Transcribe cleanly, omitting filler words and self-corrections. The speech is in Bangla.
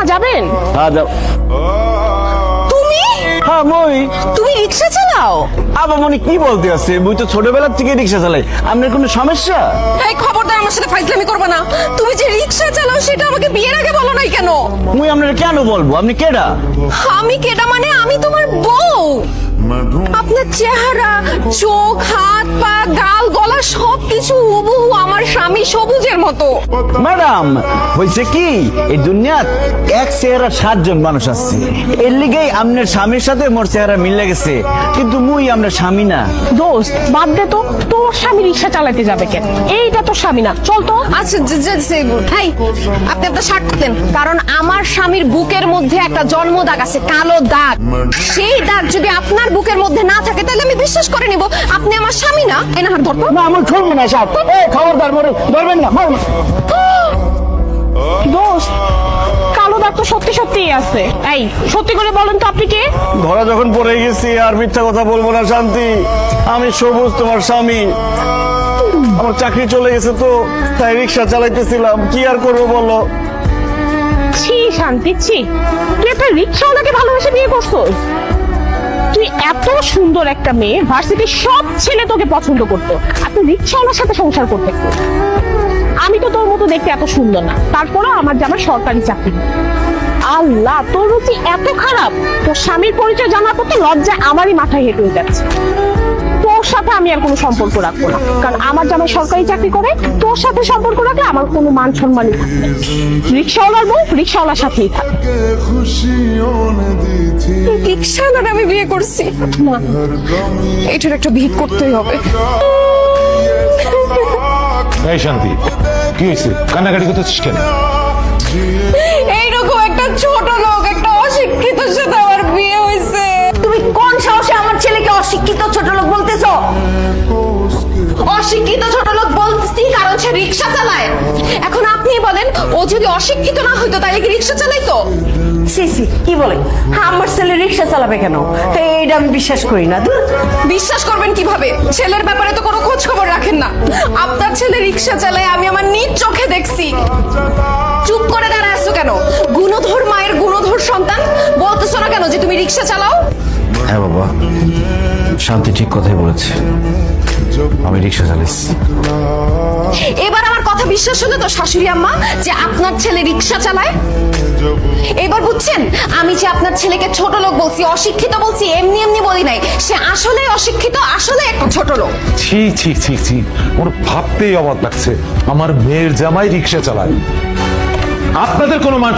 মামা যাবেন? হ্যাঁ যাও। তুমি হ্যাঁ মই। তুমি রিক্সা চালাও? আবার মনে কি বলতে আছে, মুই তো ছোটবেলা থেকে রিক্সা চালাই। আপনার কোনো সমস্যা? এই খবরদার আমার সাথে ফাইজলামি করবে না। তুমি যে রিক্সা চালাও সেটা আমাকে বিয়ের আগে বলো নাই কেন? মুই আপনার কেন বলবো? আপনি কেডা? আমি কেডা মানে আমি তোমার বউ। আপনার চেহারা, চোখ, হাত, পা, গাল, গলা সবকিছু হুবহু আমার স্বামী সবুজের মতো। ম্যাডাম হয়েছে কি, এই দুনিয়াত এক চেহারা 7 জন মানুষ আছে, এর লিগেই আপনার স্বামীর সাথে মোর চেহারা মিলে গেছে, কিন্তু মুই আপনার স্বামী না। দোস্ত বাদ দে তো, তোর স্বামী রিক্সা চালাতে যাবে কেন? এইটা তো স্বামী না, চল তো। আচ্ছা ভাই আপনি আপনার শার্ট খুলেন, কারণ আমার স্বামীর বুকের মধ্যে একটা জন্ম দাগ আছে, কালো দাগ। সেই দাগ যদি আপনার বুকের মধ্যে না থাকে তাহলে আমি বিশ্বাস করে নিব আপনি আমার স্বামী না। এনা হাত ধরতো না আমি খুলবো না সাহেব, এই খবরদার মোরে ধরবেন না। দোস্ত কালো দাগ তো সত্যি সত্যিই আছে। এই সত্যি করে বলেন তো আপনি কে? ধরা যখন পড়ে গেছি আর মিথ্যা কথা বলবো না শান্তি। আমি সবুজ, তোমার স্বামী। আমার চাকরি চলে গেছে তো তাই রিক্সা চালাইতেছিলাম, কি আর করবো বলো। ছি শান্তি, ছি, তুই একটা রিক্সাওয়ালাকে ভালোবেসে বিয়ে করছিস? তুই এত সুন্দর একটা মেয়ে, ভার্সিটির সব ছেলে তোকে পছন্দ করতো, আর তুই রিক্সাওয়ালার সাথে সংসার করতেছিস। আমি তো তোর মতো দেখতে এত সুন্দর না, তারপরেও আমার জামার সরকারি চাকরি। আল্লাহ, তোর রুচি এত খারাপ, তোর স্বামীর পরিচয় জানার পর তো লজ্জায় আমারই মাথায় হেঁটে হয়ে যাচ্ছে। তোর সাথে আমি আর কোনো সম্পর্ক রাখবো না, কারণ আমার জামাই সরকারি চাকরি করে, তোর সাথে সম্পর্ক রাখলে আমার কোনো মান সম্মানই থাকবে। রিক্সাওয়ালার বউ রিক্সাওয়ালার সাথেই থাকে। রিক্সাওয়ালার আমি বিয়ে করছি না, এটার একটা ভিড় করতেই হবে। এই শান্তি, কি হয়েছে? কান্নাকাটি করতেছিস কেন? এইরকম একটা ছোট লোক, একটা অশিক্ষিত সাথে আমার বিয়ে হয়েছে। তুমি কোন সাহসে আমার ছেলেকে অশিক্ষিত ছোট লোক বলতেছো? অশিক্ষিত ছোট লোক বলছি কারণ সে রিক্সা চালায়। এখন আপনি বলেন, ও যদি অশিক্ষিত না হইতো তাহলে কি রিক্সা চালাইতো? সি সি, কি বলে? আমার ছেলে রিক্সা চালাবে কেন? এইটা আমি বিশ্বাস করি না। ধুর। বিশ্বাস করবেন কিভাবে? ছেলের ব্যাপারে তো কোনো খোঁজ খবর রাখেন না। আপনার ছেলে রিক্সা চালায় আমি আমার নিজ চোখে দেখছি। চুপ করে দাঁড়ায় আছো কেন? গুণধর মায়ের গুণধর সন্তান, বলতেছো না কেন যে তুমি রিক্সা চালাও? হ্যাঁ বাবা, শান্তি ঠিক কথাই বলেছে, আমি রিক্সা চালাইছি। এবার আমার কথা বিশ্বাস হলো তো শাশুড়ি আম্মা যে আপনার ছেলে রিক্সা চালায়? এবার বুঝছেন আমি যে আপনার ছেলেকে ছোট লোক বলছি, অশিক্ষিত বলছি, এমনি এমনি বলি নাই। সে আসলে অশিক্ষিত, আসলে একটা ছোট লোক। ছি ছি ছি ছি, ওর ভাবতেই অবাক লাগছে আমার মেয়ের জামাই রিক্সা চালায়। আপনাদের কোনো মান